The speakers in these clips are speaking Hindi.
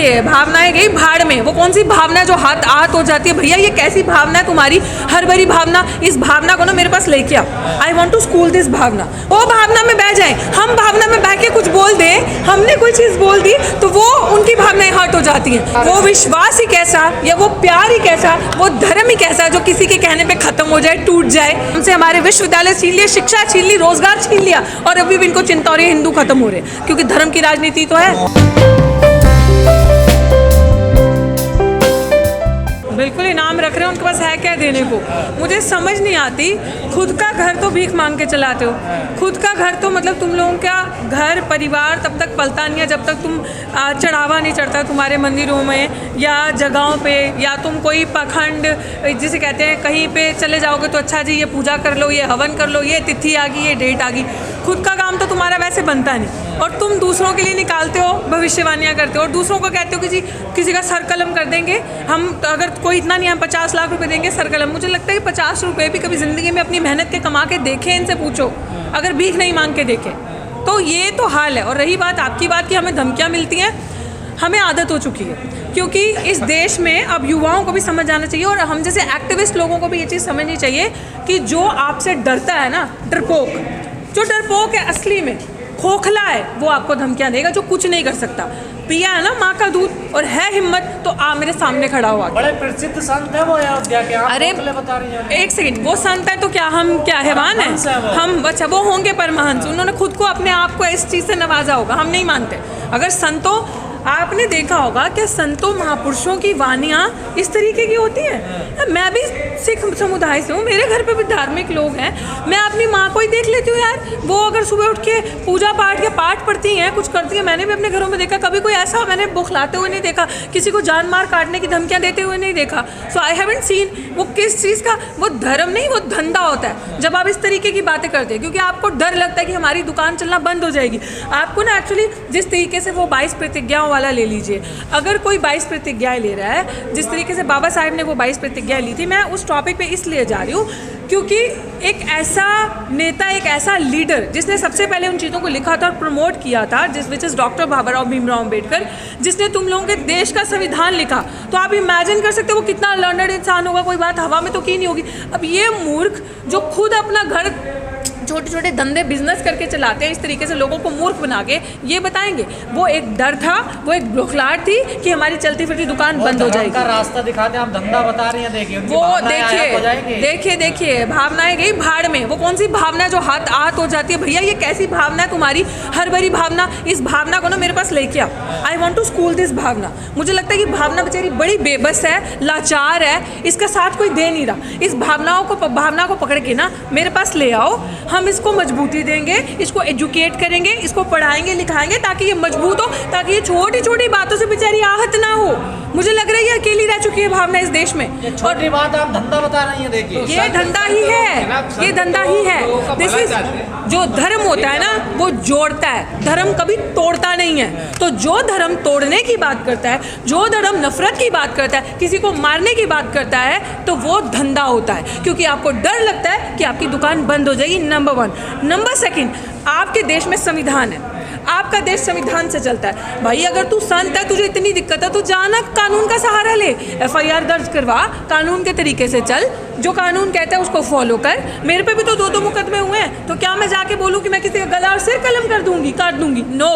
ये भावनाएं गई भाड़ में। वो कौन सी भावना है जो हाथ आहत हो जाती है? भैया ये कैसी भावना है तुम्हारी? हर भरी भावना। इस भावना को ना मेरे पास लेके आओ। I want to school this भावना। वो भावना में बह जाए, हम भावना में बह के कुछ बोल दें, हमने कोई चीज़ बोल दी तो वो उनकी भावनाएं हर्ट हो जाती हैं। वो विश्वास ही कैसा, या वो प्यार ही कैसा, वो धर्म ही कैसा जो किसी के कहने पर खत्म हो जाए, टूट जाए। हमसे हमारे विश्वविद्यालय छीन लिए, शिक्षा छीन ली, रोजगार छीन लिया, और अभी भी इनको चिंता हो रही है हिंदू खत्म हो रहे हैं, क्योंकि धर्म की राजनीति तो है। बिल्कुल इनाम रख रहे हैं, उनके पास है क्या देने को? मुझे समझ नहीं आती। खुद का घर तो भीख मांग के चलाते हो। खुद का घर तो मतलब तुम लोगों का घर परिवार तब तक पलता नहीं है जब तक तुम चढ़ावा नहीं चढ़ता तुम्हारे मंदिरों में या जगहों पे, या तुम कोई पखंड जिसे कहते हैं कहीं पे चले जाओगे तो अच्छा जी ये पूजा कर लो, ये हवन कर लो, ये तिथि आ गई, ये डेट आ गई। खुद का काम तो तुम्हारा वैसे बनता नहीं, और तुम दूसरों के लिए निकालते हो, भविष्यवाणियाँ करते हो, और दूसरों को कहते हो कि जी किसी का सर कलम कर देंगे हम, अगर कोई इतना नहीं, हम 50 लाख रुपए देंगे सर कलम। मुझे लगता है कि 50 रुपये भी कभी ज़िंदगी में अपनी मेहनत के कमा के देखें, इनसे पूछो, अगर भीख नहीं मांग के देखें। तो ये तो हाल है। और रही बात आपकी बात की हमें धमकियाँ मिलती हैं, हमें आदत हो चुकी है, क्योंकि इस देश में अब युवाओं को भी समझ आना चाहिए, और हम जैसे एक्टिविस्ट लोगों को भी ये चीज़ समझनी चाहिए कि जो आपसे डरता है ना, डरपोक, जो डरपोक है असली में खोखला है, वो आपको धमकियां देगा, जो कुछ नहीं कर सकता। पिया है ना माँ का दूध और है हिम्मत, तो मेरे सामने खड़ा हुआ। बड़े प्रसिद्ध संत है वो अयोध्या के। अरे बता रही हैं। एक सेकंड, वो संत है तो क्या हम क्या हैवान है? हम अच्छा वो होंगे परमहंस, उन्होंने खुद को अपने आप को इस चीज़ से नवाजा होगा, हम नहीं मानते। अगर संतों, आपने देखा होगा कि संतों महापुरुषों की वानियाँ इस तरीके की होती हैं। मैं भी सिख समुदाय से हूँ, मेरे घर पे भी धार्मिक लोग हैं, मैं अपनी माँ को ही देख लेती हूँ यार। वो अगर सुबह उठ के पूजा पाठ या पाठ पढ़ती हैं, कुछ करती हैं, मैंने भी अपने घरों में देखा। कभी कोई ऐसा मैंने बुखलाते हुए नहीं देखा, किसी को जान मार काटने की धमकियाँ देते हुए नहीं देखा। सो आई हैवंट सीन। वो किस चीज़ का, वो धर्म नहीं, वो धंधा होता है जब आप इस तरीके की बातें करते हैं, क्योंकि आपको डर लगता है कि हमारी दुकान चलना बंद हो जाएगी। आपको ना एक्चुअली जिस तरीके से वो 22 प्रतिज्ञाओं वाला ले लीजिए, अगर कोई 22 प्रतिज्ञाएं ले रहा है, जिस तरीके से बाबा साहेब ने वो 22 प्रतिज्ञाएं ली थी, मैं उस टॉपिक पे इसलिए जा रही हूँ क्योंकि एक ऐसा नेता, एक ऐसा लीडर जिसने सबसे पहले उन चीज़ों को लिखा था और प्रमोट किया था, which is doctor Bhimrao Ambedkar, जिसने तुम लोगों के देश का संविधान लिखा। तो आप इमेजिन कर सकते हो वो कितना लर्नड इंसान होगा, कोई बात हवा में तो की नहीं होगी। अब ये मूर्ख जो खुद अपना घर छोटे छोटे धंधे बिजनेस करके चलाते हैं, इस तरीके से लोगों को मूर्ख बना के ये बताएंगे। वो एक डर था, वो एक बुखलाहट थी कि हमारी चलती फिरती दुकान बंद हो जाएगी। का रास्ता दिखाते हैं, आप धंधा बता रही हैं, देखिए वो देखिए भावनाएं गई भाड़ में। वो कौन सी भावना है जो हाथ आहत हो जाती है? भैया ये कैसी भावना है तुम्हारी? हर भरी भावना। इस भावना को ना मेरे पास लेके आओ। I want to school this भावना। मुझे लगता है कि भावना बेचारी बड़ी बेबस है, लाचार है, इसका साथ कोई दे नहीं रहा। इस भावना को पकड़ के ना मेरे पास ले आओ, हम इसको मजबूती देंगे, इसको एजुकेट करेंगे, इसको पढ़ाएंगे लिखाएंगे, ताकि ये मजबूत हो, ताकि ये छोटी छोटी बातों से बेचारी आहत ना हो। मुझे लग रहा है ये अकेली रह चुकी है भावना इस देश में। छोटी बात आप धंधा बता रही हैं, देखिए ये धंधा ही है, ये धंधा ही है। दिस इज, जो धर्म होता है ना वो जोड़ता है, धर्म कभी तोड़ता नहीं है। तो जो धर्म तोड़ने की बात करता है, जो धर्म नफरत की बात करता है, किसी को मारने की बात करता है, तो वो धंधा होता है, क्योंकि आपको डर लगता है कि आपकी दुकान बंद हो जाएगी। नंबर 1। नंबर 2, आपके देश में संविधान है, आपका देश संविधान से चलता है। भाई अगर तू संत है, तुझे इतनी दिक्कत है, तो जाना कानून का सहारा ले, FIR दर्ज करवा, कानून के तरीके से चल, जो कानून कहता है उसको फॉलो कर। मेरे पे भी तो 2 मुकदमे हुए हैं, तो क्या मैं जाके बोलूँ कि मैं किसी का गला और सिर कलम कर दूंगी, काट दूंगी? No,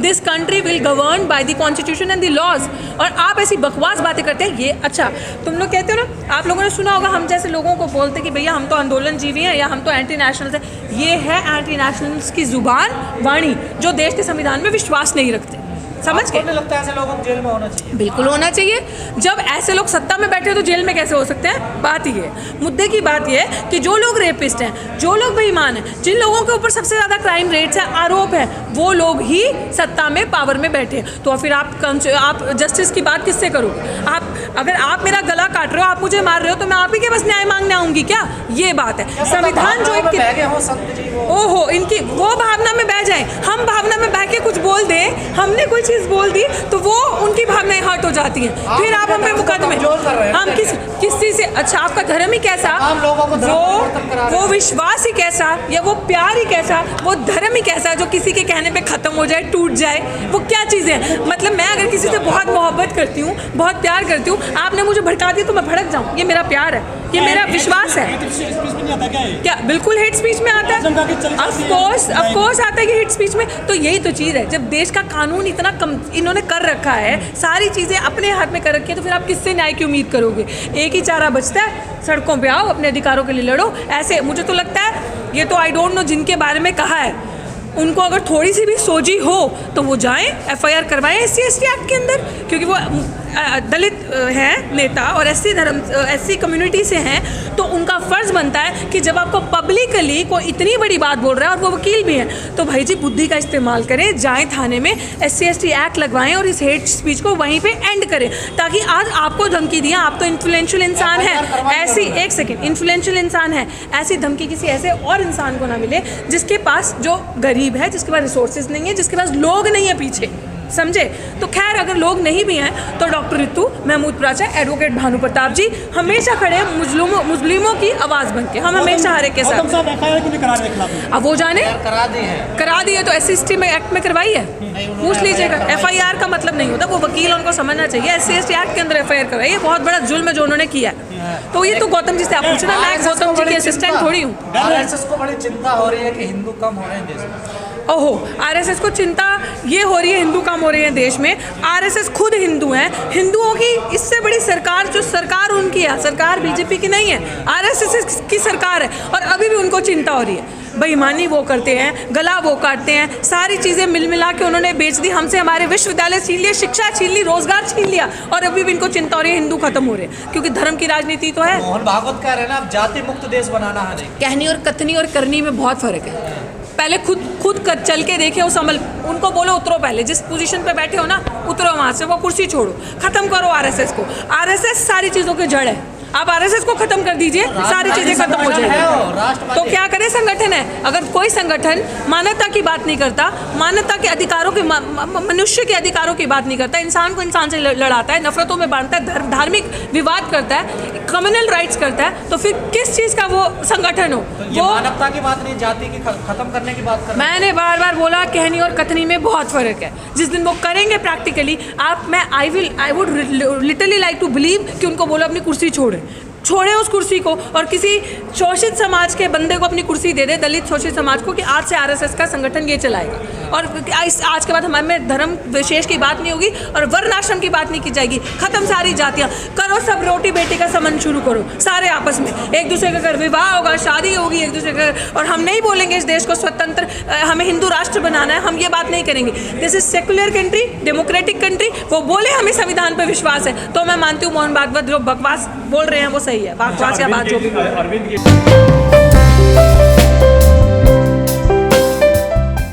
this country will govern by the constitution and the laws. और आप ऐसी बकवास बातें करते हैं। ये अच्छा, तुम लोग कहते हो ना, आप लोगों ने सुना होगा हम जैसे लोगों को बोलते कि भैया हम तो आंदोलन जीवी हैं या हम तो एंटी नेशनल्स हैं। ये है एंटी नेशनल्स की जुबान, वाणी, जो देश के संविधान में विश्वास नहीं रखते। समझ के लगता है ऐसे लोगों को जेल में होना चाहिए? बिल्कुल होना चाहिए। जब ऐसे लोग सत्ता में बैठे तो जेल में कैसे हो सकते हैं? बात ये, मुद्दे की बात ये है कि जो लोग रेपिस्ट हैं, जो लोग बेईमान हैं, जिन लोगों के ऊपर सबसे ज़्यादा क्राइम रेट्स है, आरोप है, वो लोग ही सत्ता में, पावर में बैठे हैं। तो फिर आप जस्टिस की बात किससे करोगे? अगर आप मेरा गला काट रहे हो, आप मुझे मार रहे हो, तो मैं आप ही के बस न्याय मांगने आऊँगी क्या? ये बात है। संविधान जो ओहो, इनकी वो भावना में बह जाए, हम भावना में बह के कुछ बोल दें, हमने कोई चीज़ बोल दी तो वो उनकी भावनाएं हर्ट हो जाती हैं। फिर आप हमें मुकदमे, हम किस चीज़ से? अच्छा, आपका धर्म ही कैसा, वो विश्वास विश्वास ही कैसा, या वो प्यार ही कैसा, वो धर्म ही कैसा जो किसी के कहने पे ख़त्म हो जाए, टूट जाए, वो क्या चीज़ें हैं? मतलब मैं अगर किसी से बहुत मोहब्बत करती हूँ, बहुत प्यार करती हूँ, आपने मुझे भड़का दिया तो मैं भड़क जाऊँ, ये मेरा प्यार है, ये मेरा विश्वास है। क्या बिल्कुल हेट स्पीच में आता है? ऑफ कोर्स आता है कि हेट स्पीच में। तो यही तो चीज़ है, जब देश का कानून इतना कम इन्होंने कर रखा है, सारी चीज़ें अपने हाथ में कर रखी है, तो फिर आप किससे न्याय की उम्मीद करोगे? एक ही चारा बचता है, सड़कों पे आओ, अपने अधिकारों के लिए लड़ो। ऐसे मुझे तो लगता है, ये तो आई डोंट नो जिनके बारे में कहा है, उनको अगर थोड़ी सी भी सोझी हो तो वो जाएं, एफआईआर करवाएं SC/ST एक्ट के अंदर, क्योंकि वो दलित हैं नेता और SC कम्युनिटी से हैं, तो उनका फ़र्ज़ बनता है कि जब आपको पब्लिकली कोई इतनी बड़ी बात बोल रहा है और वो वकील भी हैं, तो भाई जी बुद्धि का इस्तेमाल करें, जाएं थाने में, SC/ST एक्ट लगवाएं और इस हेट स्पीच को वहीं पे एंड करें, ताकि आज आपको धमकी दिया, आप तो इन्फ्लुएंशियल इंसान हैं, ऐसी एक सेकेंड इन्फ्लुएंशियल इंसान है, ऐसी धमकी किसी ऐसे और इंसान को ना मिले जिसके पास, जो गरीब है, जिसके पास रिसोर्सेज नहीं है, जिसके पास लोग नहीं है पीछे, समझे? तो खैर अगर लोग नहीं भी हैं तो डॉक्टर रितु, महमूद प्राचा, एडवोकेट भानु प्रताप जी हमेशा खड़े हैं मुस्लिमों की आवाज़ बन के। हम हमेशा हर एक के साथ। अब वो जाने, करा दी है तो SC/ST में एक्ट में करवाई है, पूछ लीजिएगा। FIR का मतलब नहीं होता, वो वकील उनको समझना चाहिए, SC/ST एक्ट के अंदर FIR करवाई है। बहुत बड़ा जुल्म है जो उन्होंने किया है। तो ये तो गौतम जी से आप पूछना, मैं गौतम जी की असिस्टेंट थोड़ी हूँ। RSS को बड़ी चिंता हो रही है कि हिंदू कम हो रहे हैं देश में। ओहो, RSS को चिंता ये हो रही है हिंदू कम हो रहे हैं देश में। RSS खुद हिंदू हैं, हिंदुओं की इससे बड़ी सरकार, जो सरकार उनकी है, सरकार BJP की नहीं है, RSS की सरकार है, और अभी भी उनको चिंता हो रही है। बेईमानी वो करते हैं, गला वो काटते हैं, सारी चीज़ें मिल मिला के उन्होंने बेच दी, हमसे हमारे विश्वविद्यालय छीन लिए, शिक्षा छीन ली, रोजगार छीन लिया, और अभी भी इनको चिंता हो रही है हिंदू खत्म हो रहे हैं, क्योंकि धर्म की राजनीति तो है। मोहन भागवत कह रहे हैं ना, अब जाति मुक्त देश बनाना है। कहनी और कथनी और करनी में बहुत फ़र्क है। पहले खुद चल के देखे उस अमल, उनको बोलो उतरो, पहले जिस पोजीशन पे बैठे हो ना, उतरो वहाँ से, वो कुर्सी छोड़ो, ख़त्म करो RSS को। RSS सारी चीज़ों की जड़ है, आप RSS को ख़त्म कर दीजिए, सारी चीज़ें खत्म हो जाएगी। तो क्या करे संगठन है, अगर कोई संगठन मानवता की बात नहीं करता, मानवता के अधिकारों की, मनुष्य के अधिकारों की बात नहीं करता, इंसान को इंसान से लड़ाता है, नफरतों में बांटता है, धार्मिक विवाद करता है, कम्युनल राइट्स करता है, तो फिर किस चीज़ का वो संगठन हो? तो वो मानवता की बात नहीं, जाति की खत्म करने की बात कर। मैंने बार बार बोला, कहनी और कथनी में बहुत फ़र्क है। जिस दिन वो करेंगे practically, I would literally like to believe कि उनको बोलो अपनी कुर्सी छोड़े उस कुर्सी को, और किसी शोषित समाज के बंदे को अपनी कुर्सी दे दे, दलित शोषित समाज को, कि आज से RSS का संगठन ये चलाएगा, और आज के बाद हमारे में धर्म विशेष की बात नहीं होगी और वर्ण आश्रम की बात नहीं की जाएगी। खत्म सारी जातियाँ, करो सब रोटी बेटी का संबंध शुरू करो, सारे आपस में, एक दूसरे का अगर विवाह होगा, शादी होगी एक दूसरे का, और हम नहीं बोलेंगे इस देश को स्वतंत्र, हमें हिंदू राष्ट्र बनाना है, हम ये बात नहीं करेंगे। This is secular country, democratic country, वो बोले हमें संविधान पर विश्वास है, तो मैं मानती हूँ मोहन भागवत जो बकवास बोल रहे हैं वो सही है, बकवास या बात जो भी।